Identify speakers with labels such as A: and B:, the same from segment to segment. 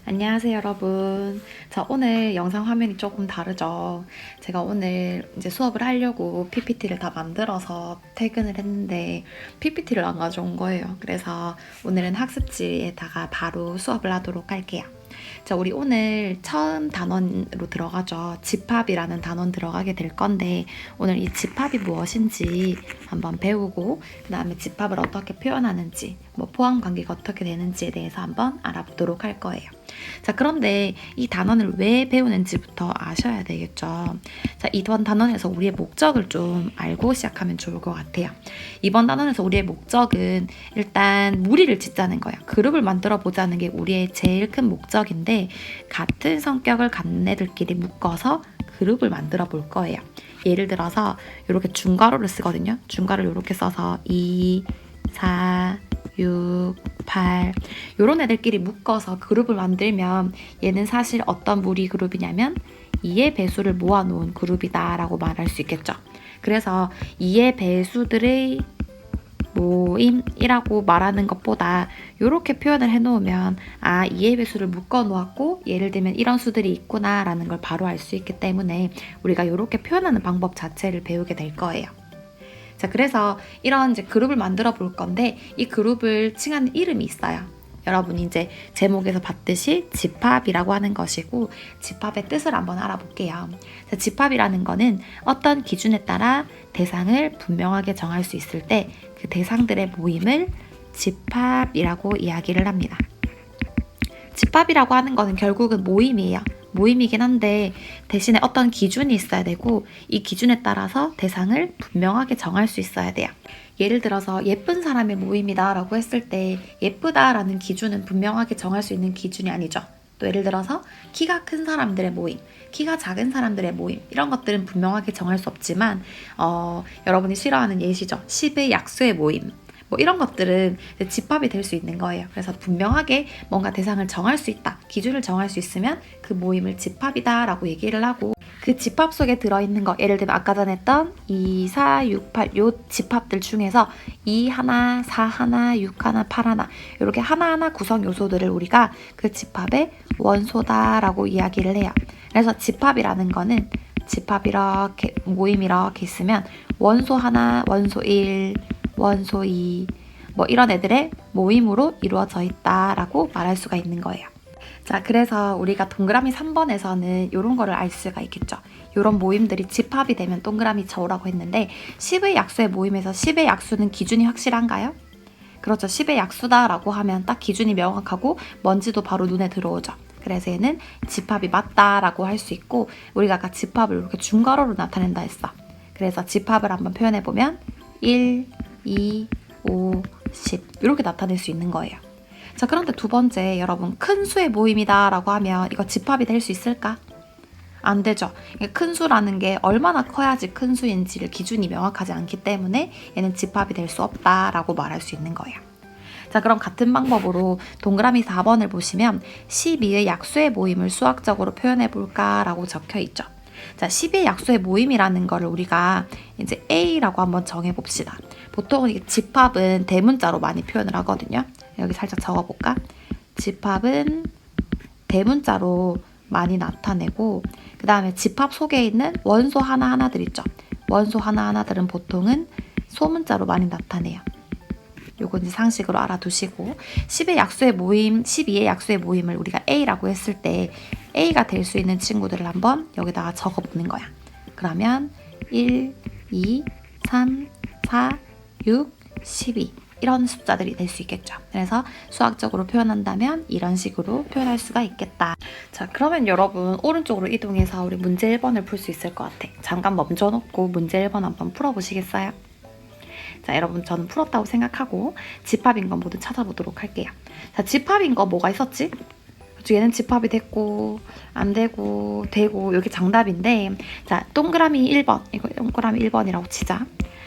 A: 안녕하세요, 여러분. 자, 오늘 영상 화면이 조금 다르죠? 제가 오늘 이제 수업을 하려고 PPT를 다 만들어서 퇴근을 했는데 PPT를 안 가져온 거예요. 그래서 오늘은 학습지에다가 바로 수업을 하도록 할게요. 자, 우리 오늘 처음 단원으로 들어가죠. 집합이라는 단원 들어가게 될 건데 오늘 이 집합이 무엇인지 한번 배우고 그 다음에 집합을 어떻게 표현하는지 포함 관계가 어떻게 되는지에 대해서 한번 알아보도록 할 거예요. 자, 그런데 이 단원을 왜 배우는지부터 아셔야 되겠죠. 자, 이번 단원에서 우리의 목적을 좀 알고 시작하면 좋을 것 같아요. 이번 단원에서 우리의 목적은 일단 무리를 짓자는 거예요. 그룹을 만들어 보자는 게 우리의 제일 큰 목적인데 같은 성격을 갖는 애들끼리 묶어서 그룹을 만들어 볼 거예요. 예를 들어서 이렇게 중괄호를 쓰거든요. 중괄호를 이렇게 써서 2, 4, 6, 8 이런 애들끼리 묶어서 그룹을 만들면 얘는 사실 어떤 무리 그룹이냐면 2의 배수를 모아놓은 그룹이다 라고 말할 수 있겠죠. 그래서 2의 배수들의 모임이라고 말하는 것보다 이렇게 표현을 해놓으면 2의 배수를 묶어 놓았고 예를 들면 이런 수들이 있구나 라는 걸 바로 알 수 있기 때문에 우리가 이렇게 표현하는 방법 자체를 배우게 될 거예요. 자, 그래서 이런 이제 그룹을 만들어 볼 건데 이 그룹을 칭하는 이름이 있어요. 여러분이 이제 제목에서 봤듯이 집합이라고 하는 것이고 집합의 뜻을 한번 알아볼게요. 자, 집합이라는 거는 어떤 기준에 따라 대상을 분명하게 정할 수 있을 때 그 대상들의 모임을 집합이라고 이야기를 합니다. 집합이라고 하는 거는 결국은 모임이에요. 모임이긴 한데 대신에 어떤 기준이 있어야 되고 이 기준에 따라서 대상을 분명하게 정할 수 있어야 돼요. 예를 들어서 예쁜 사람의 모임이다 라고 했을 때 예쁘다라는 기준은 분명하게 정할 수 있는 기준이 아니죠. 또 예를 들어서 키가 큰 사람들의 모임, 키가 작은 사람들의 모임 이런 것들은 분명하게 정할 수 없지만 여러분이 싫어하는 예시죠. 10의 약수의 모임 이런 것들은 집합이 될 수 있는 거예요. 그래서 분명하게 뭔가 대상을 정할 수 있다, 기준을 정할 수 있으면 그 모임을 집합이다 라고 얘기를 하고 그 집합 속에 들어있는 거 예를 들면 아까 전에 했던 2, 4, 6, 8 요 집합들 중에서 2 하나, 4 하나, 6 하나, 8 하나 이렇게 하나하나 구성 요소들을 우리가 그 집합의 원소다 라고 이야기를 해요. 그래서 집합이라는 거는 집합 이렇게 모임 이렇게 있으면 원소 하나, 원소 1 원소 2 이런 애들의 모임으로 이루어져 있다라고 말할 수가 있는 거예요. 자, 그래서 우리가 동그라미 3번에서는 이런 거를 알 수가 있겠죠. 이런 모임들이 집합이 되면 동그라미 쳐오라고 했는데 10의 약수의 모임에서 10의 약수는 기준이 확실한가요? 그렇죠. 10의 약수다라고 하면 딱 기준이 명확하고 뭔지도 바로 눈에 들어오죠. 그래서 얘는 집합이 맞다라고 할 수 있고 우리가 아까 집합을 이렇게 중괄호로 나타낸다 했어. 그래서 집합을 한번 표현해보면 1, 2, 5, 10 이렇게 나타낼 수 있는 거예요. 자, 그런데 두 번째 여러분 큰 수의 모임이다 라고 하면 이거 집합이 될 수 있을까? 안 되죠. 큰 수라는 게 얼마나 커야지 큰 수인지를 기준이 명확하지 않기 때문에 얘는 집합이 될 수 없다라고 말할 수 있는 거예요. 자, 그럼 같은 방법으로 동그라미 4번을 보시면 12의 약수의 모임을 수학적으로 표현해 볼까 라고 적혀 있죠. 자, 10의 약수의 모임이라는 거를 우리가 이제 A라고 한번 정해 봅시다. 보통 이게 집합은 대문자로 많이 표현을 하거든요. 여기 살짝 적어볼까? 집합은 대문자로 많이 나타내고 그 다음에 집합 속에 있는 원소 하나하나들 있죠. 원소 하나하나들은 보통은 소문자로 많이 나타내요. 요건 이제 상식으로 알아두시고 10의 약수의 모임, 12의 약수의 모임을 우리가 A라고 했을 때 A가 될 수 있는 친구들을 한번 여기다가 적어보는 거야. 그러면 1, 2, 3, 4, 6, 12 이런 숫자들이 될 수 있겠죠. 그래서 수학적으로 표현한다면 이런 식으로 표현할 수가 있겠다. 자, 그러면 여러분 오른쪽으로 이동해서 우리 문제 1번을 풀 수 있을 것 같아. 잠깐 멈춰놓고 문제 1번 한번 풀어보시겠어요? 자, 여러분 저는 풀었다고 생각하고 집합인 거 모두 찾아보도록 할게요. 자, 집합인 거 뭐가 있었지? 얘는 집합이 됐고 안 되고 되고 여기 정답인데 자, 동그라미 1번 이거 동그라미 1번이라고 치자.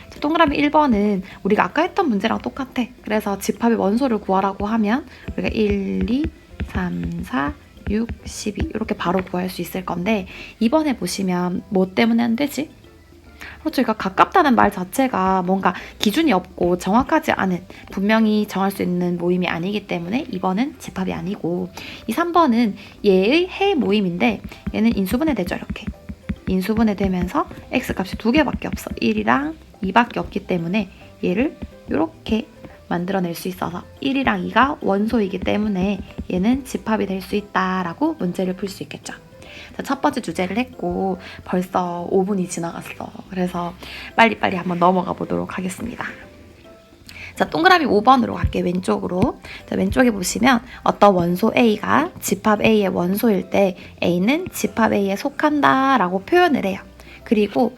A: 자, 동그라미 1번은 우리가 아까 했던 문제랑 똑같아. 그래서 집합의 원소를 구하라고 하면 우리가 1, 2, 3, 4, 6, 12 이렇게 바로 구할 수 있을 건데 2번에 보시면 뭐 때문에 안 되지? 그렇죠. 그러니까 가깝다는 말 자체가 뭔가 기준이 없고 정확하지 않은, 분명히 정할 수 있는 모임이 아니기 때문에 2번은 집합이 아니고, 이 3번은 얘의 해 모임인데 얘는 인수분해 되죠. 이렇게 인수분해 되면서 x값이 두 개밖에 없어. 1이랑 2밖에 없기 때문에 얘를 이렇게 만들어낼 수 있어서 1이랑 2가 원소이기 때문에 얘는 집합이 될 수 있다라고 문제를 풀 수 있겠죠. 자, 첫 번째 주제를 했고 벌써 5분이 지나갔어. 그래서 빨리빨리 한번 넘어가 보도록 하겠습니다. 자, 동그라미 5번으로 갈게요. 왼쪽으로. 자, 왼쪽에 보시면 어떤 원소 A가 집합 A의 원소일 때 A는 집합 A에 속한다 라고 표현을 해요. 그리고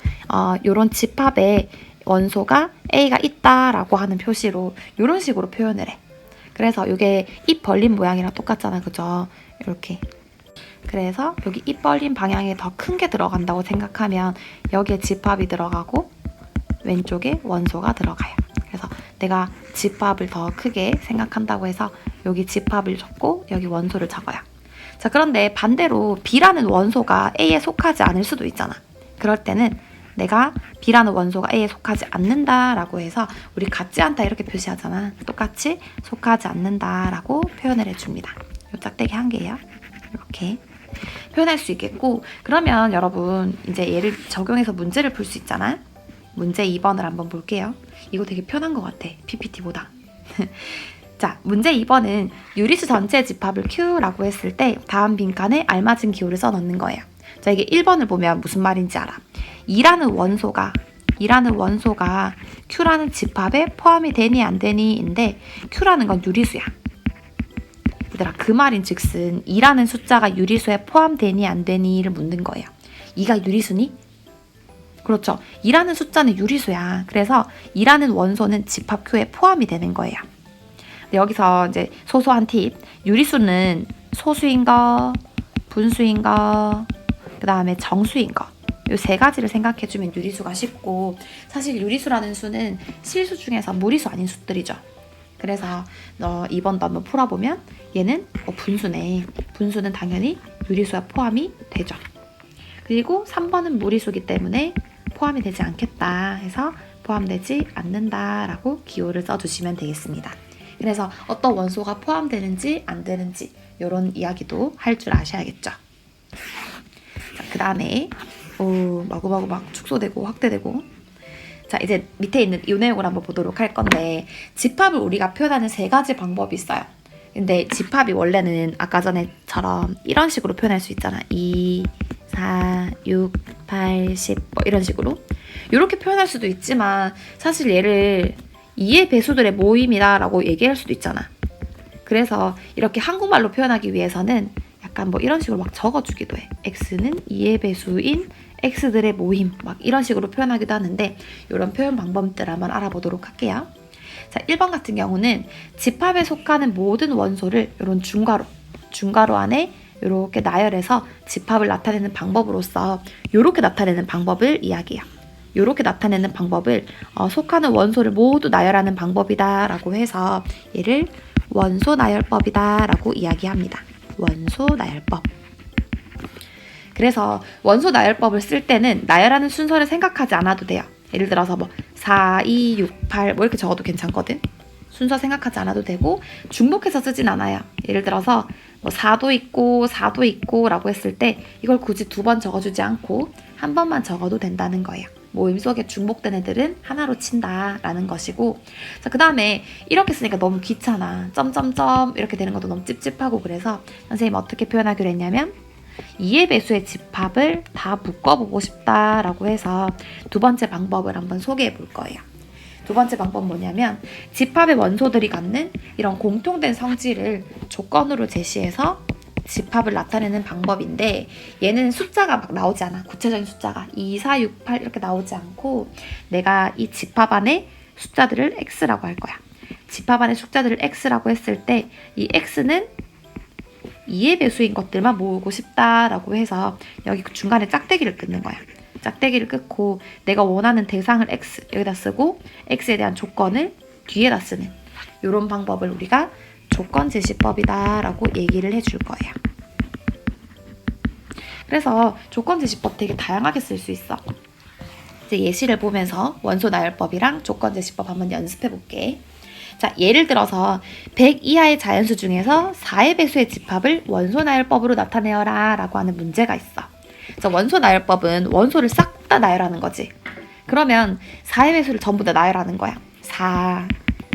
A: 요런 집합에 원소가 A가 있다라고 하는 표시로 이런 식으로 표현을 해. 그래서 이게 입 벌린 모양이랑 똑같잖아, 그죠? 이렇게. 그래서 여기 입 벌린 방향에 더 큰 게 들어간다고 생각하면 여기에 집합이 들어가고 왼쪽에 원소가 들어가요. 그래서 내가 집합을 더 크게 생각한다고 해서 여기 집합을 적고 여기 원소를 적어요. 자, 그런데 반대로 B라는 원소가 A에 속하지 않을 수도 있잖아. 그럴 때는 내가 B라는 원소가 A에 속하지 않는다라고 해서 우리 같지 않다 이렇게 표시하잖아. 똑같이 속하지 않는다라고 표현을 해줍니다. 요 짝대기 한 개예요. 이렇게 표현할 수 있겠고, 그러면 여러분 이제 얘를 적용해서 문제를 풀 수 있잖아. 문제 2번을 한번 볼게요. 이거 되게 편한 것 같아, PPT보다. 자, 문제 2번은 유리수 전체 집합을 Q라고 했을 때 다음 빈칸에 알맞은 기호를 써 넣는 거예요. 자, 이게 1번을 보면 무슨 말인지 알아. 2라는 원소가 Q라는 집합에 포함이 되니 안 되니인데 Q라는 건 유리수야. 얘들아, 그 말인 즉슨 2라는 숫자가 유리수에 포함되니 안 되니를 묻는 거예요. 2가 유리수니? 그렇죠. 2라는 숫자는 유리수야. 그래서 2라는 원소는 집합 Q에 포함이 되는 거예요. 근데 여기서 이제 소소한 팁. 유리수는 소수인 거, 분수인 거, 그 다음에 정수인 거. 이 세 가지를 생각해주면 유리수가 쉽고, 사실 유리수라는 수는 실수 중에서 무리수 아닌 수들이죠. 그래서 2번도 한번 풀어보면 얘는 분수네. 분수는 당연히 유리수에 포함이 되죠. 그리고 3번은 무리수기 때문에 포함이 되지 않겠다 해서 포함되지 않는다라고 기호를 써주시면 되겠습니다. 그래서 어떤 원소가 포함되는지 안 되는지 이런 이야기도 할 줄 아셔야겠죠. 그 다음에 마구마구 막 축소되고 확대되고. 자, 이제 밑에 있는 이 내용을 한번 보도록 할 건데, 집합을 우리가 표현하는 세 가지 방법이 있어요. 근데 집합이 원래는 아까 전에처럼 이런 식으로 표현할 수 있잖아. 2, 4, 6, 8, 10 뭐 이런 식으로. 이렇게 표현할 수도 있지만 사실 얘를 2의 배수들의 모임이다라고 얘기할 수도 있잖아. 그래서 이렇게 한국말로 표현하기 위해서는 약간 뭐 이런 식으로 막 적어주기도 해. x는 2의 배수인 x들의 모임, 막 이런 식으로 표현하기도 하는데, 이런 표현 방법들 한번 알아보도록 할게요. 자, 1번 같은 경우는 집합에 속하는 모든 원소를 이런 중괄호 안에 이렇게 나열해서 집합을 나타내는 방법으로서 이렇게 나타내는 방법을 이야기해요. 이렇게 나타내는 방법을 속하는 원소를 모두 나열하는 방법이다 라고 해서 얘를 원소 나열법이다 라고 이야기합니다. 원소 나열법. 그래서 원소 나열법을 쓸 때는 나열하는 순서를 생각하지 않아도 돼요. 예를 들어서 뭐 4, 2, 6, 8 뭐 이렇게 적어도 괜찮거든. 순서 생각하지 않아도 되고 중복해서 쓰진 않아요. 예를 들어서 뭐 4도 있고 4도 있고 라고 했을 때 이걸 굳이 2번 적어주지 않고 한 번만 적어도 된다는 거예요. 모임 속에 중복된 애들은 하나로 친다라는 것이고, 자, 그 다음에 이렇게 쓰니까 너무 귀찮아. 점점점 이렇게 되는 것도 너무 찝찝하고, 그래서 선생님 어떻게 표현하기로 했냐면 2의 배수의 집합을 다 묶어보고 싶다라고 해서 두 번째 방법을 한번 소개해 볼 거예요. 두 번째 방법은 뭐냐면 집합의 원소들이 갖는 이런 공통된 성질을 조건으로 제시해서 집합을 나타내는 방법인데, 얘는 숫자가 막 나오지 않아. 구체적인 숫자가 2, 4, 6, 8 이렇게 나오지 않고 내가 이 집합 안에 숫자들을 x라고 할 거야. 집합 안에 숫자들을 x라고 했을 때 이 x는 2의 배수인 것들만 모으고 싶다라고 해서 여기 중간에 짝대기를 끊는 거야. 짝대기를 끊고 내가 원하는 대상을 x 여기다 쓰고 x에 대한 조건을 뒤에다 쓰는 이런 방법을 우리가 조건 제시법이다 라고 얘기를 해줄 거예요. 그래서 조건 제시법 되게 다양하게 쓸 수 있어. 번째 예시를 보면서 원소 나열법이랑 조건제시법 한번 연습해 볼게. 자, 예를 들어서 100 이하의 자연수 중에서 4의 배수의 집합을 원소 나열법으로 나타내어라 라고 하는 문제가 있어. 그래서 원소 나열법은 원소를 싹 다 나열하는 거지. 그러면 4의 배수를 전부 다 나열하는 거야. 4,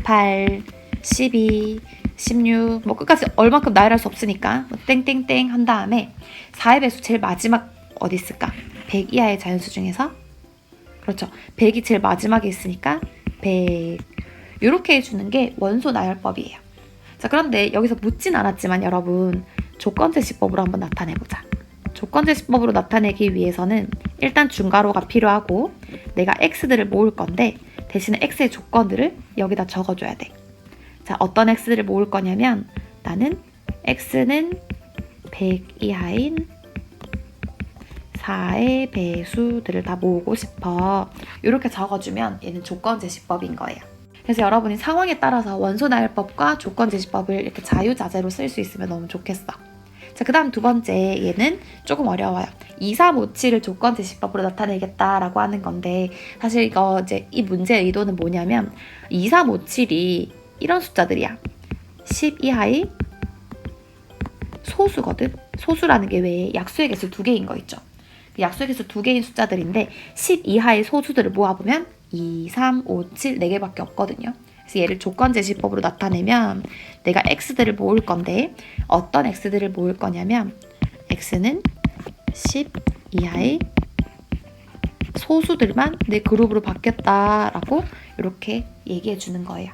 A: 8, 12, 16, 뭐 끝까지 얼만큼 나열할 수 없으니까 뭐 땡땡땡 한 다음에 4의 배수 제일 마지막 어디 있을까? 100 이하의 자연수 중에서 그렇죠. 100이 제일 마지막에 있으니까 100 이렇게 해주는 게 원소 나열법이에요. 자, 그런데 여기서 묻진 않았지만 여러분 조건제시법으로 한번 나타내보자. 조건제시법으로 나타내기 위해서는 일단 중괄호가 필요하고 내가 x들을 모을 건데 대신에 x의 조건들을 여기다 적어줘야 돼. 자, 어떤 x들을 모을 거냐면 나는 x는 100 이하인 4의 배수들을 다 모으고 싶어. 이렇게 적어주면 얘는 조건제시법인 거예요. 그래서 여러분이 상황에 따라서 원소 나열법과 조건제시법을 이렇게 자유자재로 쓸 수 있으면 너무 좋겠어. 자, 그 다음 두 번째 얘는 조금 어려워요. 2, 3, 5, 7을 조건제시법으로 나타내겠다라고 하는 건데 사실 이거 이제 이 문제의 의도는 뭐냐면 2, 3, 5, 7이 이런 숫자들이야. 10 이하의 소수거든. 소수라는 게 왜 약수의 개수 2개인 거 있죠. 약수의 개수 2개인 숫자들인데 10 이하의 소수들을 모아보면 2, 3, 5, 7, 4개밖에 없거든요. 그래서 얘를 조건제시법으로 나타내면 내가 x들을 모을 건데 어떤 x들을 모을 거냐면 x는 10 이하의 소수들만 내 그룹으로 바뀌었다라고 이렇게 얘기해 주는 거예요.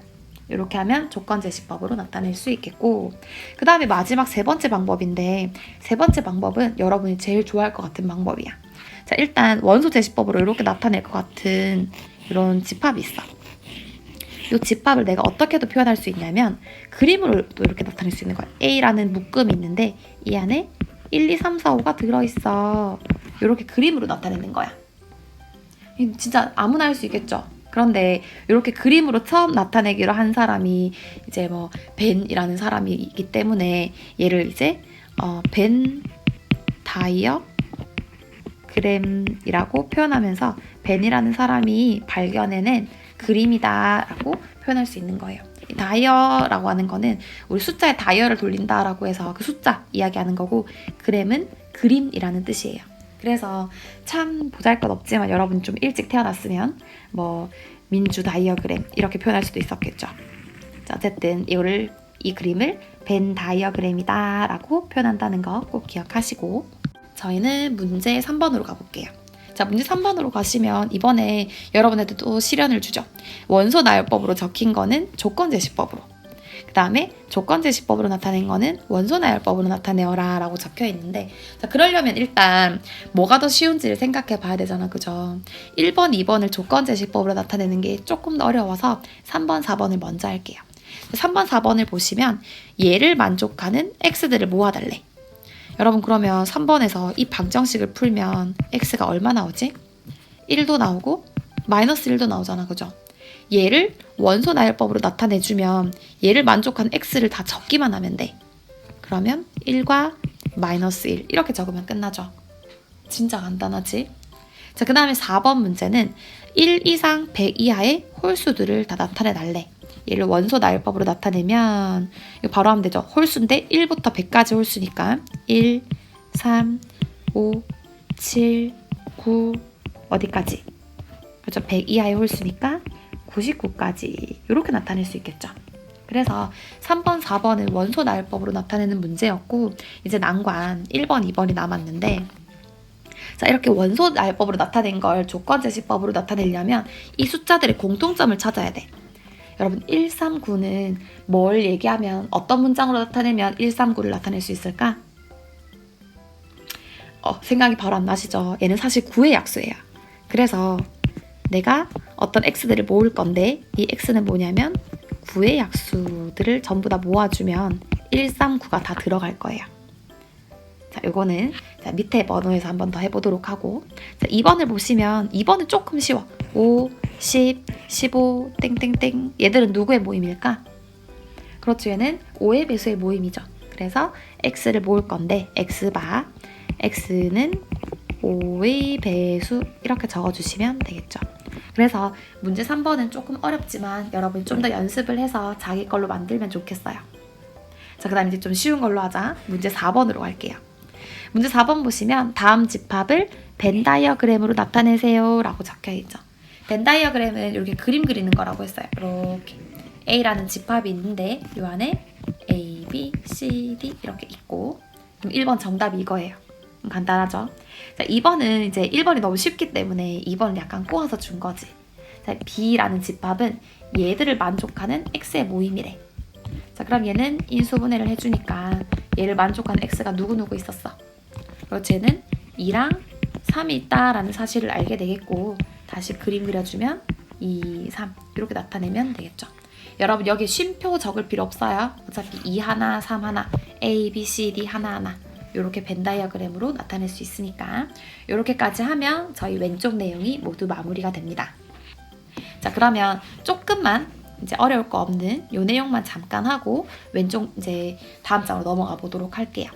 A: 이렇게 하면 조건제시법으로 나타낼 수 있겠고 그 다음에 마지막 세 번째 방법인데 세 번째 방법은 여러분이 제일 좋아할 것 같은 방법이야. 자, 일단 원소제시법으로 이렇게 나타낼 것 같은 이런 집합이 있어. 이 집합을 내가 어떻게도 표현할 수 있냐면 그림으로 또 이렇게 나타낼 수 있는 거야. A라는 묶음이 있는데 이 안에 1, 2, 3, 4, 5가 들어있어. 이렇게 그림으로 나타내는 거야. 진짜 아무나 할 수 있겠죠? 그런데 이렇게 그림으로 처음 나타내기로 한 사람이 이제 뭐 벤이라는 사람이 있기 때문에 얘를 이제 벤 다이어그램이라고 표현하면서 벤이라는 사람이 발견해낸 그림이다라고 표현할 수 있는 거예요. 다이어라고 하는 거는 우리 숫자에 다이어를 돌린다라고 해서 그 숫자 이야기하는 거고 그램은 그림이라는 뜻이에요. 그래서 참 보잘것없지만 여러분 좀 일찍 태어났으면 뭐 민주 다이어그램 이렇게 표현할 수도 있었겠죠. 자, 어쨌든 이 그림을 벤 다이어그램이다 라고 표현한다는 거 꼭 기억하시고 저희는 문제 3번으로 가볼게요. 자, 문제 3번으로 가시면 이번에 여러분한테 또 시련을 주죠. 원소 나열법으로 적힌 거는 조건제시법으로, 그 다음에 조건제시법으로 나타낸 거는 원소 나열법으로 나타내어라 라고 적혀 있는데 자, 그러려면 일단 뭐가 더 쉬운지를 생각해 봐야 되잖아, 그죠? 1번, 2번을 조건제시법으로 나타내는 게 조금 더 어려워서 3번, 4번을 먼저 할게요. 3번, 4번을 보시면 얘를 만족하는 x들을 모아달래. 여러분 그러면 3번에서 이 방정식을 풀면 x가 얼마 나오지? 1도 나오고 마이너스 1도 나오잖아, 그죠? 얘를 원소 나열법으로 나타내주면 얘를 만족한 x를 다 적기만 하면 돼. 그러면 1과 마이너스 1 이렇게 적으면 끝나죠. 진짜 간단하지? 자, 그 다음에 4번 문제는 1 이상 100 이하의 홀수들을 다 나타내 달래. 얘를 원소 나열법으로 나타내면 이거 바로 하면 되죠. 홀수인데 1부터 100까지 홀수니까 1, 3, 5, 7, 9 어디까지? 그렇죠. 100 이하의 홀수니까 99까지 이렇게 나타낼 수 있겠죠. 그래서 3번, 4번은 원소 나열법으로 나타내는 문제였고 이제 난관 1번, 2번이 남았는데 자, 이렇게 원소 나열법으로 나타낸 걸 조건제시법으로 나타내려면 이 숫자들의 공통점을 찾아야 돼. 여러분 139는 뭘 얘기하면 어떤 문장으로 나타내면 139를 나타낼 수 있을까? 생각이 바로 안 나시죠? 얘는 사실 9의 약수예요. 그래서 내가 어떤 x들을 모을 건데 이 x는 뭐냐면 9의 약수들을 전부 다 모아주면 139가 다 들어갈 거예요. 자, 요거는 밑에 번호에서 한 번 더 해보도록 하고 자, 2번을 보시면 2번은 조금 쉬워. 5, 10, 15, 땡땡땡 얘들은 누구의 모임일까? 그렇죠. 얘는 5의 배수의 모임이죠. 그래서 x를 모을 건데 x바 x는 5의 배수 이렇게 적어주시면 되겠죠. 그래서 문제 3번은 조금 어렵지만 여러분 좀 더 연습을 해서 자기 걸로 만들면 좋겠어요. 자, 그 다음 이제 좀 쉬운 걸로 하자. 문제 4번으로 갈게요. 문제 4번 보시면 다음 집합을 벤 다이어그램으로 나타내세요 라고 적혀있죠. 벤 다이어그램은 이렇게 그림 그리는 거라고 했어요. 이렇게 A라는 집합이 있는데 이 안에 A, B, C, D 이렇게 있고, 그럼 1번 정답이 이거예요. 간단하죠? 자, 2번은 이제 1번이 너무 쉽기 때문에 2번을 약간 꼬아서 준 거지. 자, B라는 집합은 얘들을 만족하는 X의 모임이래. 자, 그럼 얘는 인수분해를 해주니까 얘를 만족하는 X가 누구누구 있었어. 그리고 쟤는 2랑 3이 있다라는 사실을 알게 되겠고, 다시 그림 그려주면 2, 3 이렇게 나타내면 되겠죠. 여러분 여기 쉼표 적을 필요 없어요. 어차피 2 하나, 3 하나, A, B, C, D 하나하나 이렇게 벤 다이어그램으로 나타낼 수 있으니까 이렇게까지 하면 저희 왼쪽 내용이 모두 마무리가 됩니다. 자, 그러면 조금만 이제 어려울 거 없는 요 내용만 잠깐 하고 왼쪽 이제 다음 장으로 넘어가 보도록 할게요.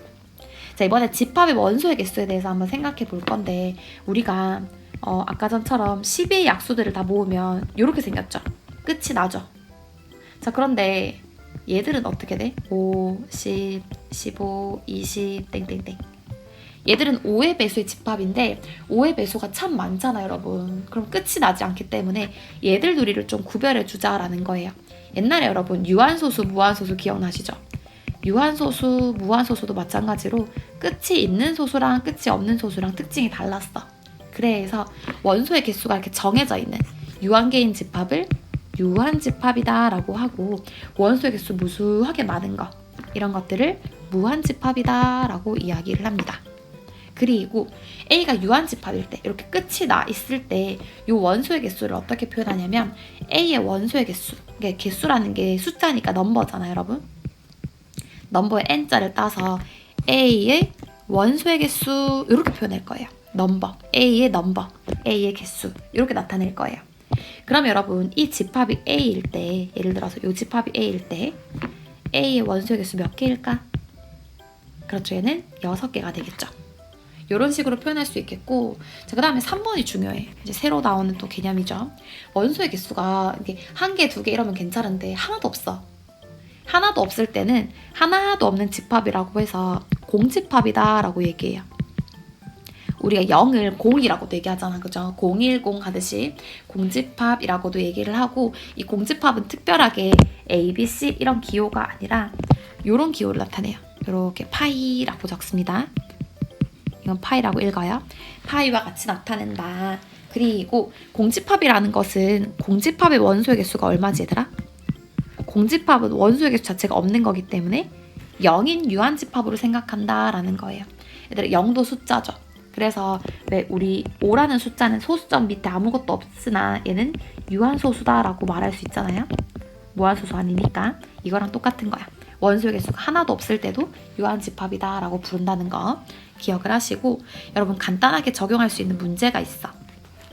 A: 자, 이번에 집합의 원소의 개수에 대해서 한번 생각해 볼 건데, 우리가 아까 전처럼 10의 약수들을 다 모으면 이렇게 생겼죠. 끝이 나죠. 자, 그런데 얘들은 어떻게 돼? 5, 10, 15, 20 땡땡땡. 얘들은 5의 배수의 집합인데 5의 배수가 참 많잖아요, 여러분. 그럼 끝이 나지 않기 때문에 얘들 둘이를 좀 구별해 주자라는 거예요. 옛날에 여러분 유한소수, 무한소수 기억나시죠? 유한소수, 무한소수도 마찬가지로 끝이 있는 소수랑 끝이 없는 소수랑 특징이 달랐어. 그래서 원소의 개수가 이렇게 정해져 있는 유한계인 집합을 유한집합이다 라고 하고, 원소의 개수 무수하게 많은 것, 이런 것들을 무한집합이다 라고 이야기를 합니다. 그리고 A가 유한집합일 때, 이렇게 끝이 나 있을 때 이 원소의 개수를 어떻게 표현하냐면 A의 원소의 개수, 이게 개수라는 게 숫자니까 넘버잖아요, 여러분. 넘버의 n자를 따서 A의 원소의 개수 이렇게 표현할 거예요. 넘버, A의 넘버, A의 개수 이렇게 나타낼 거예요. 그럼 여러분 이 집합이 A일 때, 예를 들어서 이 집합이 A일 때 A의 원소의 개수 몇 개일까? 그렇죠, 얘는 6개가 되겠죠. 이런 식으로 표현할 수 있겠고, 자, 그 다음에 3번이 중요해. 이제 새로 나오는 또 개념이죠. 원소의 개수가 이게 1개, 2개 이러면 괜찮은데 하나도 없어. 하나도 없을 때는 하나도 없는 집합이라고 해서 공집합이다 라고 얘기해요. 우리가 0을 0이라고도 얘기하잖아, 그죠? 010 하듯이 공집합이라고도 얘기를 하고, 이 공집합은 특별하게 A, B, C 이런 기호가 아니라 이런 기호를 나타내요. 이렇게 파이라고 적습니다. 이건 파이라고 읽어요. 파이와 같이 나타낸다. 그리고 공집합이라는 것은 공집합의 원소의 개수가 얼마지, 얘들아? 공집합은 원소의 개수 자체가 없는 거기 때문에 0인 유한집합으로 생각한다라는 거예요. 얘들아, 0도 숫자죠. 그래서 왜 우리 5라는 숫자는 소수점 밑에 아무것도 없으나 얘는 유한소수다라고 말할 수 있잖아요. 무한소수 아니니까 이거랑 똑같은 거야. 원소의 개수가 하나도 없을 때도 유한집합이다 라고 부른다는 거 기억을 하시고, 여러분 간단하게 적용할 수 있는 문제가 있어.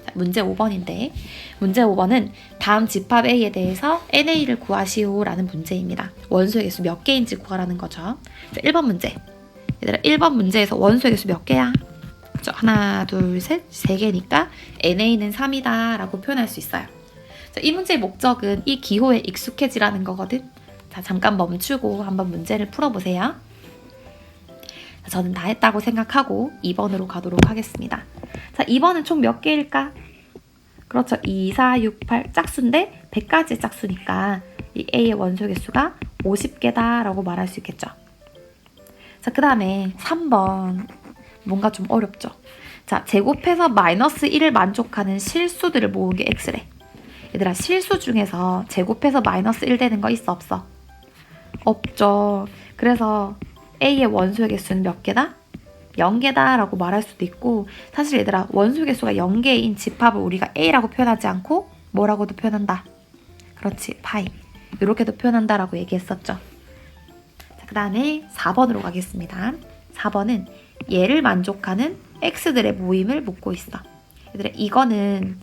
A: 자, 문제 5번인데 문제 5번은 다음 집합 A에 대해서 NA를 구하시오 라는 문제입니다. 원소의 개수 몇 개인지 구하라는 거죠. 자, 1번 문제. 얘들아, 1번 문제에서 원소의 개수 몇 개야? 그렇죠? 하나, 둘, 셋, 3개니까 NA는 3이다 라고 표현할 수 있어요. 자, 이 문제의 목적은 이 기호에 익숙해지라는 거거든. 자, 잠깐 멈추고 한번 문제를 풀어보세요. 자, 저는 다 했다고 생각하고 2번으로 가도록 하겠습니다. 자, 2번은 총 몇 개일까? 그렇죠. 2, 4, 6, 8 짝수인데 100가지의 짝수니까 이 A의 원소 개수가 50개다 라고 말할 수 있겠죠. 자, 그 다음에 3번 뭔가 좀 어렵죠. 자, 제곱해서 마이너스 1을 만족하는 실수들을 모은 게 X래. 얘들아, 실수 중에서 제곱해서 마이너스 1 되는 거 있어, 없어? 없죠. 그래서 A의 원소의 개수는 몇 개다? 0개다 라고 말할 수도 있고, 사실 얘들아, 원소 개수가 0개인 집합을 우리가 A라고 표현하지 않고 뭐라고도 표현한다? 그렇지, 파이. 이렇게도 표현한다 라고 얘기했었죠. 자, 그 다음에 4번으로 가겠습니다. 4번은 얘를 만족하는 X들의 모임을 묻고 있어. 얘들아, 이거는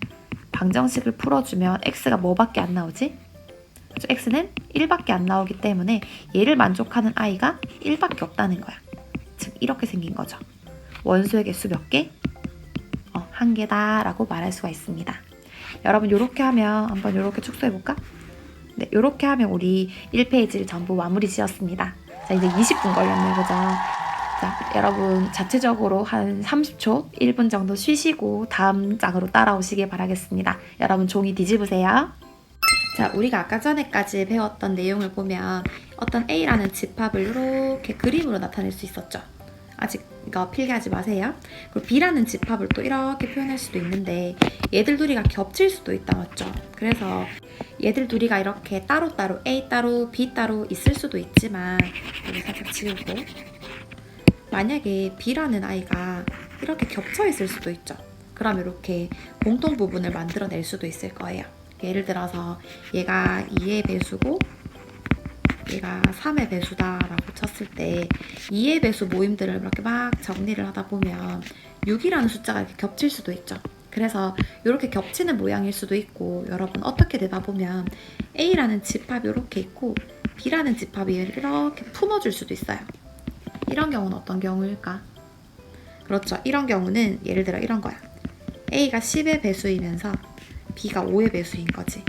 A: 방정식을 풀어주면 X가 뭐밖에 안 나오지? X는 1밖에 안 나오기 때문에 얘를 만족하는 I가 1밖에 없다는 거야. 즉 이렇게 생긴 거죠. 원소의 개수 몇 개? 관계다라고 말할 수가 있습니다. 여러분 이렇게 하면 한번 이렇게 축소해볼까? 네, 이렇게 하면 우리 1페이지를 전부 마무리 지었습니다. 자, 이제 20분 걸렸네요, 그죠? 자, 여러분 자체적으로 한 30초, 1분 정도 쉬시고 다음 장으로 따라오시길 바라겠습니다. 여러분 종이 뒤집으세요. 자, 우리가 아까 전에까지 배웠던 내용을 보면 어떤 A라는 집합을 이렇게 그림으로 나타낼 수 있었죠. 아직 이거 필기하지 마세요. 그리고 B라는 집합을 또 이렇게 표현할 수도 있는데 얘들 둘이가 겹칠 수도 있다, 맞죠? 그래서 얘들 둘이가 이렇게 따로따로 A 따로 B 따로 있을 수도 있지만 여기 살짝 지우고 만약에 B라는 아이가 이렇게 겹쳐 있을 수도 있죠. 그럼 이렇게 공통 부분을 만들어낼 수도 있을 거예요. 예를 들어서 얘가 2의 배수고 얘가 3의 배수다라고 쳤을 때 2의 배수 모임들을 이렇게 막 정리를 하다 보면 6이라는 숫자가 이렇게 겹칠 수도 있죠. 그래서 이렇게 겹치는 모양일 수도 있고 여러분 어떻게 되다 보면 A라는 집합이 이렇게 있고 B라는 집합이 이렇게 품어줄 수도 있어요. 이런 경우는 어떤 경우일까? 그렇죠. 이런 경우는 예를 들어 이런 거야. A가 10의 배수이면서 B가 5의 배수인 거지.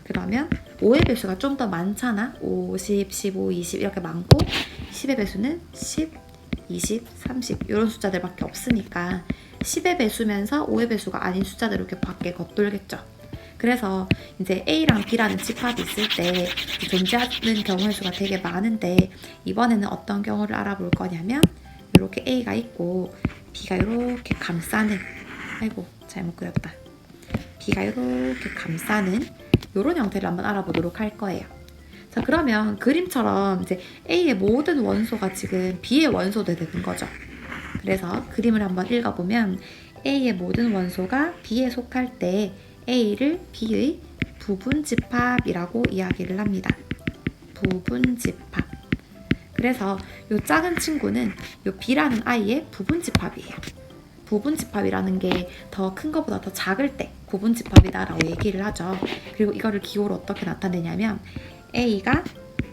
A: 그러면 5의 배수가 좀 더 많잖아. 5, 10, 15, 20 이렇게 많고 10의 배수는 10, 20, 30 이런 숫자들밖에 없으니까 10의 배수면서 5의 배수가 아닌 숫자들 이렇게 밖에 겉돌겠죠. 그래서 이제 A랑 B라는 집합이 있을 때 존재하는 경우의 수가 되게 많은데 이번에는 어떤 경우를 알아볼 거냐면 이렇게 A가 있고 B가 이렇게 감싸는 아이고 잘못 그렸다. B가 이렇게 감싸는 이런 형태를 한번 알아보도록 할 거예요. 자, 그러면 그림처럼 이제 A의 모든 원소가 지금 B의 원소도 되는 거죠. 그래서 그림을 한번 읽어보면 A의 모든 원소가 B에 속할 때 A를 B의 부분집합이라고 이야기를 합니다. 부분집합. 그래서 이 작은 친구는 이 B라는 아이의 부분집합이에요. 부분집합이라는 게 더 큰 것보다 더 작을 때 부분집합이다라고 얘기를 하죠. 그리고 이거를 기호로 어떻게 나타내냐면 A가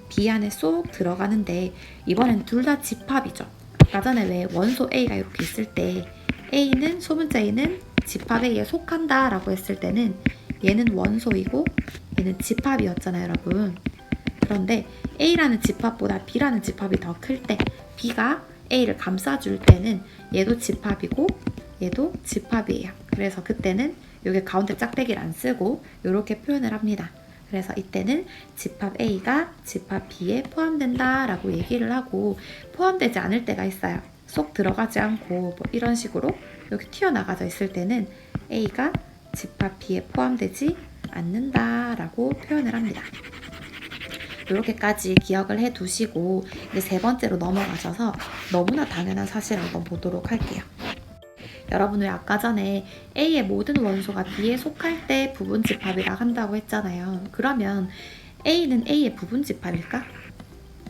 A: B 안에 쏙 들어가는데 이번엔 둘 다 집합이죠. 아까 전에 왜 원소 A가 이렇게 있을 때 A는 소문자 A는 집합 A에 속한다 라고 했을 때는 얘는 원소이고 얘는 집합이었잖아요, 여러분. 그런데 A라는 집합보다 B라는 집합이 더 클 때 B가 A를 감싸줄 때는 얘도 집합이고 얘도 집합이에요. 그래서 그때는 여기 가운데 짝대기를 안 쓰고 이렇게 표현을 합니다. 그래서 이때는 집합 A가 집합 B에 포함된다 라고 얘기를 하고 포함되지 않을 때가 있어요. 쏙 들어가지 않고 뭐 이런 식으로 이렇게 튀어나가져 있을 때는 A가 집합 B에 포함되지 않는다 라고 표현을 합니다. 이렇게까지 기억을 해 두시고 이제 세 번째로 넘어가셔서 너무나 당연한 사실을 한번 보도록 할게요. 여러분 왜 아까 전에 A의 모든 원소가 B에 속할 때 부분집합이라 한다고 했잖아요. 그러면 A는 A의 부분집합일까?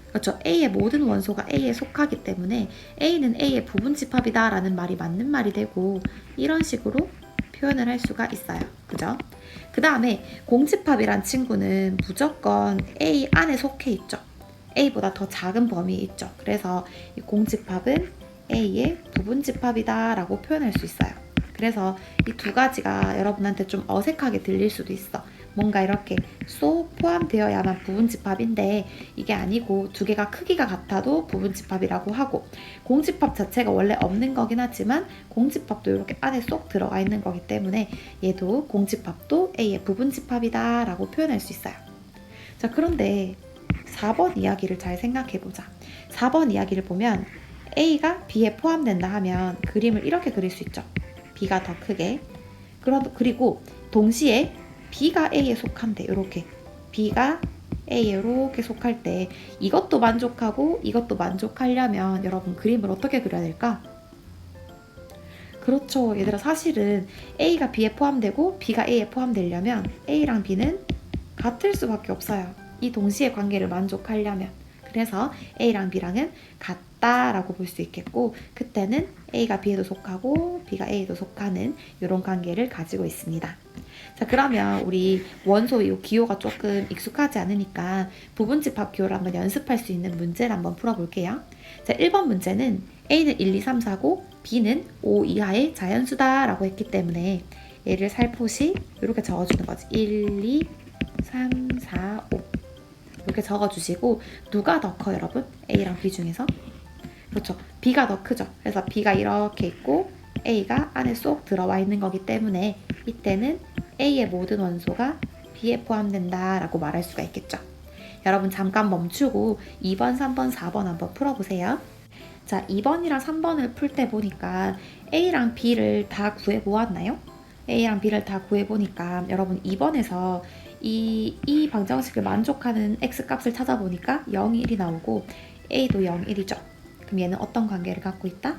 A: 그렇죠. A의 모든 원소가 A에 속하기 때문에 A는 A의 부분집합이다 라는 말이 맞는 말이 되고 이런 식으로 표현을 할 수가 있어요. 그죠? 그 다음에 공집합이란 친구는 무조건 A 안에 속해 있죠. A보다 더 작은 범위에 있죠. 그래서 이 공집합은 A의 부분집합이다 라고 표현할 수 있어요. 그래서 이 두 가지가 여러분한테 좀 어색하게 들릴 수도 있어. 뭔가 이렇게 쏙 포함되어야만 부분집합인데 이게 아니고 두 개가 크기가 같아도 부분집합이라고 하고 공집합 자체가 원래 없는 거긴 하지만 공집합도 이렇게 안에 쏙 들어가 있는 거기 때문에 얘도 공집합도 A의 부분집합이다 라고 표현할 수 있어요. 자, 그런데 4번 이야기를 잘 생각해보자. 4번 이야기를 보면 A가 B에 포함된다 하면 그림을 이렇게 그릴 수 있죠. B가 더 크게. 그리고 동시에 B가 A에 속한데 이렇게 B가 A에 이렇게 속할 때 이것도 만족하고 이것도 만족하려면 여러분 그림을 어떻게 그려야 될까? 그렇죠. 얘들아 사실은 A가 B에 포함되고 B가 A에 포함되려면 A랑 B는 같을 수밖에 없어요. 이 동시의 관계를 만족하려면. 그래서 A랑 B랑은 같다라고 볼 수 있겠고 그때는 A가 B에도 속하고 B가 A에도 속하는 이런 관계를 가지고 있습니다. 자, 그러면 우리 원소 이 기호가 조금 익숙하지 않으니까 부분집합 기호를 한번 연습할 수 있는 문제를 한번 풀어볼게요. 자, 1번 문제는 A는 1, 2, 3, 4고 B는 5 이하의 자연수다 라고 했기 때문에 얘를 살포시 이렇게 적어주는 거지. 1, 2, 3, 4, 5 이렇게 적어주시고 누가 더 커요, 여러분? A랑 B 중에서? 그렇죠. B가 더 크죠. 그래서 B가 이렇게 있고 A가 안에 쏙 들어와 있는 거기 때문에 이때는 A의 모든 원소가 B에 포함된다 라고 말할 수가 있겠죠. 여러분 잠깐 멈추고 2번, 3번, 4번 한번 풀어보세요. 자, 2번이랑 3번을 풀 때 보니까 A랑 B를 다 구해보았나요? A랑 B를 다 구해보니까 여러분 2번에서 이 방정식을 만족하는 X값을 찾아보니까 0, 1이 나오고 A도 0, 1이죠. 그럼 얘는 어떤 관계를 갖고 있다?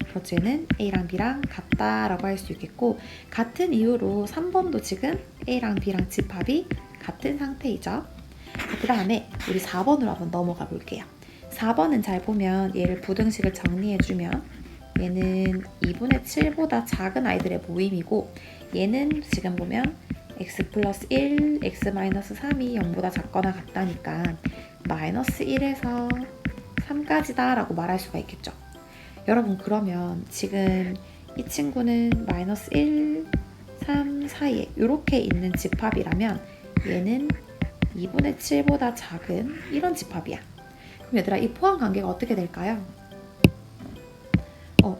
A: 그렇죠. 얘는 A랑 B랑 같다라고 할 수 있겠고 같은 이유로 3번도 지금 A랑 B랑 집합이 같은 상태이죠. 그 다음에 우리 4번으로 한번 넘어가 볼게요. 4번은 잘 보면 얘를 부등식을 정리해주면 얘는 2분의 7보다 작은 아이들의 모임이고 얘는 지금 보면 x 플러스 1, x 마이너스 3이 0보다 작거나 같다니까 마이너스 1에서 3까지다 라고 말할 수가 있겠죠. 여러분 그러면 지금 이 친구는 마이너스 1, 3 사이에 이렇게 있는 집합이라면 얘는 2분의 7보다 작은 이런 집합이야. 그럼 얘들아 이 포함 관계가 어떻게 될까요?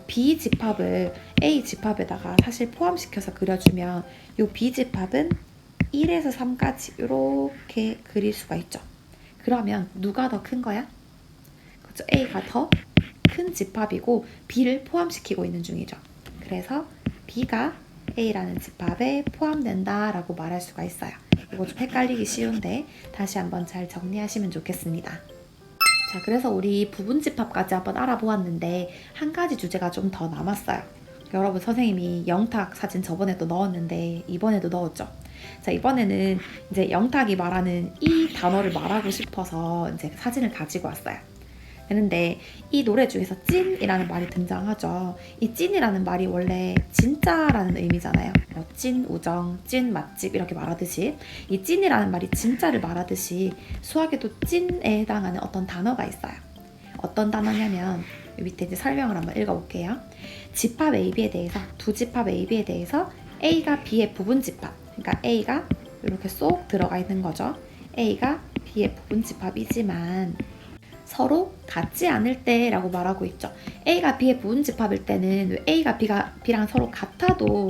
A: B 집합을 A 집합에다가 사실 포함시켜서 그려주면 이 B 집합은 1에서 3까지 이렇게 그릴 수가 있죠. 그러면 누가 더 큰 거야? 그렇죠. A가 더 큰 집합이고 B를 포함시키고 있는 중이죠. 그래서 B가 A라는 집합에 포함된다라고 말할 수가 있어요. 이거 좀 헷갈리기 쉬운데 다시 한번 잘 정리하시면 좋겠습니다. 자, 그래서 우리 부분집합까지 한번 알아보았는데 한 가지 주제가 좀 더 남았어요. 여러분 선생님이 영탁 사진 저번에도 넣었는데 이번에도 넣었죠. 자, 이번에는 이제 영탁이 말하는 이 단어를 말하고 싶어서 이제 사진을 가지고 왔어요. 그런데 이 노래 중에서 찐이라는 말이 등장하죠. 이 찐이라는 말이 원래 진짜라는 의미잖아요. 찐 우정, 찐 맛집 이렇게 말하듯이 이 찐이라는 말이 진짜를 말하듯이 수학에도 찐에 해당하는 어떤 단어가 있어요. 어떤 단어냐면 밑에 이제 설명을 한번 읽어볼게요. 집합 AB에 대해서 두 집합 AB에 대해서 A가 B의 부분 집합, 그러니까 A가 이렇게 쏙 들어가 있는 거죠. A가 B의 부분 집합이지만 서로 같지 않을 때라고 말하고 있죠. A가 B의 부분집합일 때는 A가 B랑 서로 같아도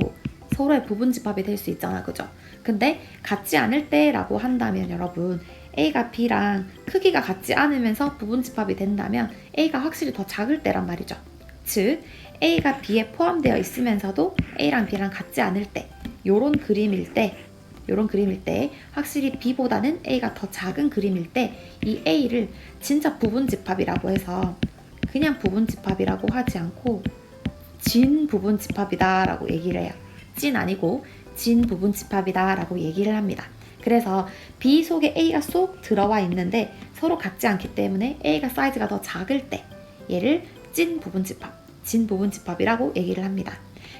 A: 서로의 부분집합이 될 수 있잖아, 그죠? 근데 같지 않을 때라고 한다면 여러분 A가 B랑 크기가 같지 않으면서 부분집합이 된다면 A가 확실히 더 작을 때란 말이죠. 즉 A가 B에 포함되어 있으면서도 A랑 B랑 같지 않을 때 요런 그림일 때 확실히 B보다는 A가 더 작은 그림일 때 이 A를 진짜 부분집합이라고 해서 그냥 부분집합이라고 하지 않고 진 부분집합이다 라고 얘기를 해요. 찐 아니고 진 부분집합이다 라고 얘기를 합니다. 그래서 B 속에 A가 쏙 들어와 있는데 서로 같지 않기 때문에 A가 사이즈가 더 작을 때 얘를 찐 부분집합이라고 얘기를 합니다.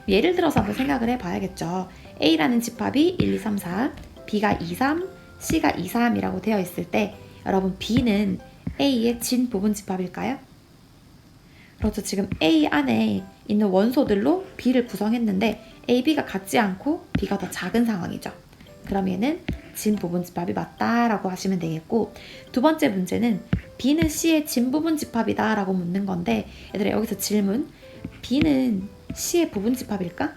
A: 예를 들어서 한번 생각을 해봐야겠죠. A라는 집합이 1, 2, 3, 4, B가 2, 3, C가 2, 3이라고 되어 있을 때 여러분 B는 A의 진 부분집합일까요? 그렇죠. 지금 A 안에 있는 원소들로 B를 구성했는데 A, B가 같지 않고 B가 더 작은 상황이죠. 그러면은 진 부분집합이 맞다라고 하시면 되겠고 두 번째 문제는 B는 C의 진 부분집합이다 라고 묻는 건데 얘들아 여기서 질문 B는 C의 부분집합일까?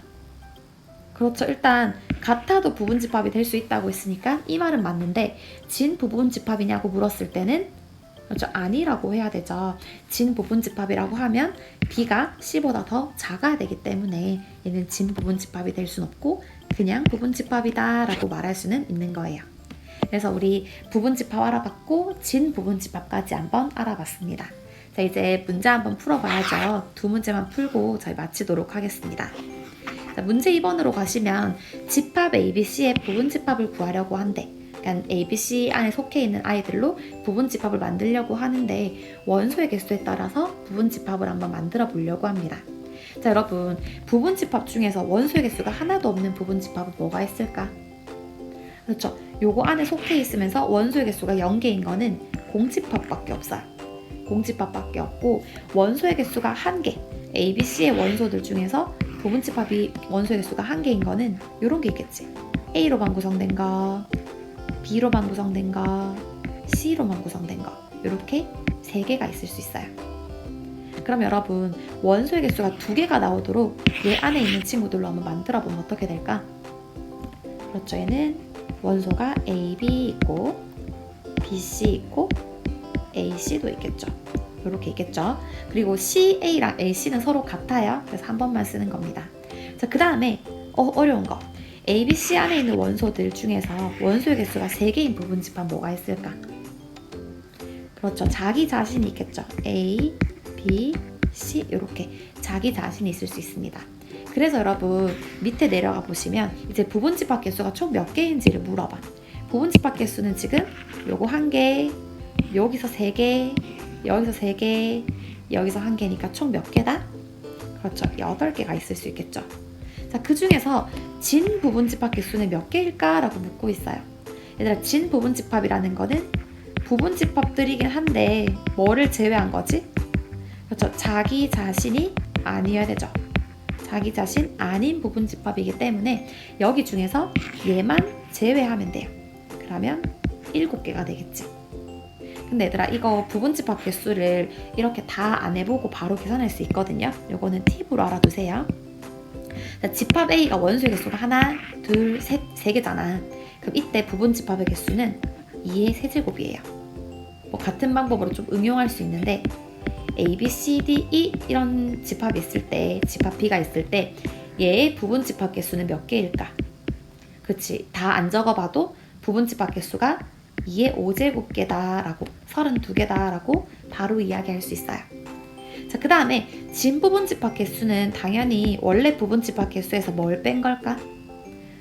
A: 그렇죠. 일단 같아도 부분집합이 될 수 있다고 했으니까 이 말은 맞는데 진 부분집합이냐고 물었을 때는 그렇죠. 아니라고 해야 되죠. 진 부분집합이라고 하면 B가 C보다 더 작아야 되기 때문에 얘는 진 부분집합이 될 수는 없고 그냥 부분집합이다 라고 말할 수는 있는 거예요. 그래서 우리 부분집합 알아봤고 진 부분집합까지 한번 알아봤습니다. 자, 이제 문제 한번 풀어봐야죠. 두 문제만 풀고 저희 마치도록 하겠습니다. 자, 문제 2번으로 가시면 집합 ABC의 부분집합을 구하려고 한대. 그러니까 ABC 안에 속해 있는 아이들로 부분집합을 만들려고 하는데 원소의 개수에 따라서 부분집합을 한번 만들어 보려고 합니다. 자, 여러분, 부분집합 중에서 원소의 개수가 하나도 없는 부분집합은 뭐가 있을까? 그렇죠. 요거 안에 속해 있으면서 원소의 개수가 0개인 거는 공집합밖에 없어요. 공집합밖에 없고 원소의 개수가 1개, ABC의 원소들 중에서 부분집합이 원소의 개수가 1개인 거는 요런 게 있겠지. A로만 구성된 거, B로만 구성된 거, C로만 구성된 거, 이렇게 3개가 있을 수 있어요. 그럼 여러분, 원소의 개수가 2개가 나오도록 얘 안에 있는 친구들로 한번 만들어 보면 어떻게 될까? 그렇죠. 얘는 원소가 A, B 있고 B, C 있고 A, C도 있겠죠. 이렇게 있겠죠. 그리고 C, A랑 A, C는 서로 같아요. 그래서 한 번만 쓰는 겁니다. 자, 그 다음에 어려운 거. A, B, C 안에 있는 원소들 중에서 원소의 개수가 3개인 부분집합 뭐가 있을까? 그렇죠. 자기 자신이 있겠죠. A, B, C 이렇게 자기 자신이 있을 수 있습니다. 그래서 여러분 밑에 내려가 보시면 이제 부분집합 개수가 총 몇 개인지를 물어봐. 부분집합 개수는 지금 요거 1개, 여기서 3개, 여기서 3개, 여기서 1개니까 총 몇 개다? 그렇죠. 8개가 있을 수 있겠죠. 자, 그 중에서 진 부분집합 개수는 몇 개일까? 라고 묻고 있어요. 얘들아, 진 부분집합이라는 거는 부분집합들이긴 한데 뭐를 제외한 거지? 그렇죠. 자기 자신이 아니어야 되죠. 자기 자신 아닌 부분집합이기 때문에 여기 중에서 얘만 제외하면 돼요. 그러면 7개가 되겠지. 근데 얘들아, 이거 부분집합 개수를 이렇게 다 안 해보고 바로 계산할 수 있거든요. 요거는 팁으로 알아두세요. 자, 집합 A가 원소의 개수가 하나, 둘, 셋, 3개잖아. 그럼 이때 부분집합의 개수는 2의 세제곱이에요. 뭐 같은 방법으로 좀 응용할 수 있는데 A, B, C, D, E 이런 집합이 있을 때, 집합 B가 있을 때 얘의 부분집합 개수는 몇 개일까? 그치, 다 안 적어봐도 부분집합 개수가 2의 5제곱개다 라고, 32개다 라고 바로 이야기할 수 있어요. 자, 그 다음에 진 부분집합 개수는 당연히 원래 부분집합 개수에서 뭘 뺀 걸까?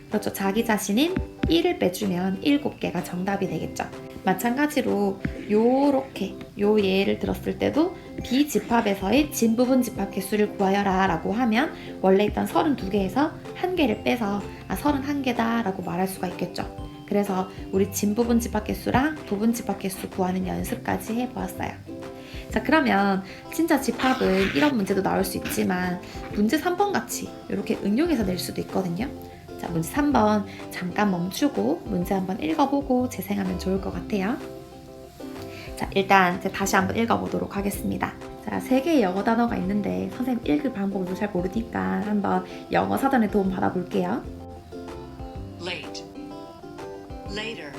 A: 그렇죠. 자기 자신인 1을 빼주면 7개가 정답이 되겠죠. 마찬가지로 요렇게 요 예를 들었을 때도 B집합에서의 진 부분집합 개수를 구하여라 라고 하면 원래 있던 32개에서 1개를 빼서 31개다 라고 말할 수가 있겠죠. 그래서 우리 진 부분집합 개수랑 부분집합 개수 구하는 연습까지 해보았어요. 자, 그러면 진짜 집합은 이런 문제도 나올 수 있지만 문제 3번 같이 이렇게 응용해서 낼 수도 있거든요. 자, 문제 3번 잠깐 멈추고 문제 한번 읽어보고 재생하면 좋을 것 같아요. 자, 일단 다시 한번 읽어보도록 하겠습니다. 자, 3개의 영어 단어가 있는데 선생님 읽을 방법을 잘 모르니까 한번 영어 사전의 도움 받아볼게요.
B: Late, later,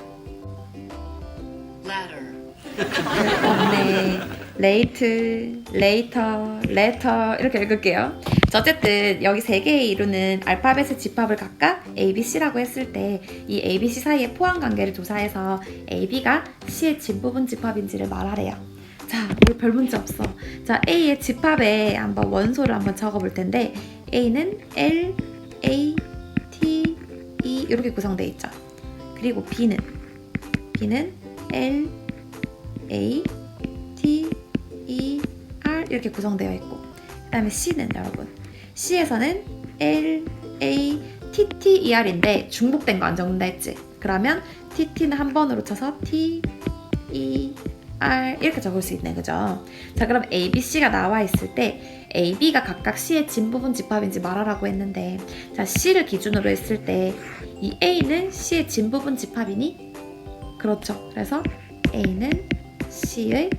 B: latter.
A: 없네. late, later, letter 이렇게 읽을게요. 자, 어쨌든 여기 3개의 이루는 알파벳의 집합을 각각 A, B, C라고 했을 때 이 A, B, C 사이의 포함관계를 조사해서 A, B가 C의 진부분 집합인지를 말하래요. 자, 우리 별 문제 없어. 자, A의 집합에 한번 원소를 한번 적어볼 텐데 A는 L, A, T, E 이렇게 구성되어 있죠. 그리고 B는 L, A, T, E, R 이렇게 구성되어 있고 그 다음에 C는 여러분 C에서는 L, A, T, T, E, R인데 중복된 거 안 적는다 했지? 그러면 T, T는 한 번으로 쳐서 T, E, R 이렇게 적을 수 있네, 그죠? 자, 그럼 A, B, C가 나와 있을 때 A, B가 각각 C의 진부분 집합인지 말하라고 했는데 자, C를 기준으로 했을 때 이 A는 C의 진부분 집합이니? 그렇죠. 그래서 A는 C의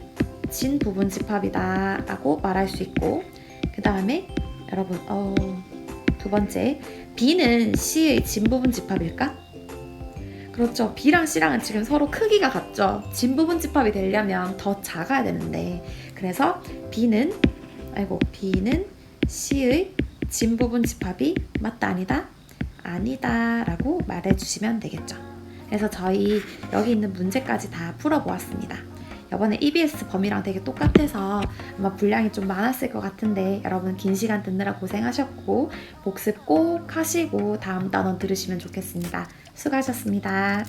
A: 진 부분 집합이다 라고 말할 수 있고 그 다음에 여러분 두 번째 B는 C의 진 부분 집합일까? 그렇죠. B랑 C랑은 지금 서로 크기가 같죠. 진 부분 집합이 되려면 더 작아야 되는데 그래서 B는 C의 진 부분 집합이 맞다 아니다? 아니다 라고 말해주시면 되겠죠. 그래서 저희 여기 있는 문제까지 다 풀어보았습니다. 이번에 EBS 범위랑 되게 똑같아서 아마 분량이 좀 많았을 것 같은데 여러분 긴 시간 듣느라 고생하셨고 복습 꼭 하시고 다음 단원 들으시면 좋겠습니다. 수고하셨습니다.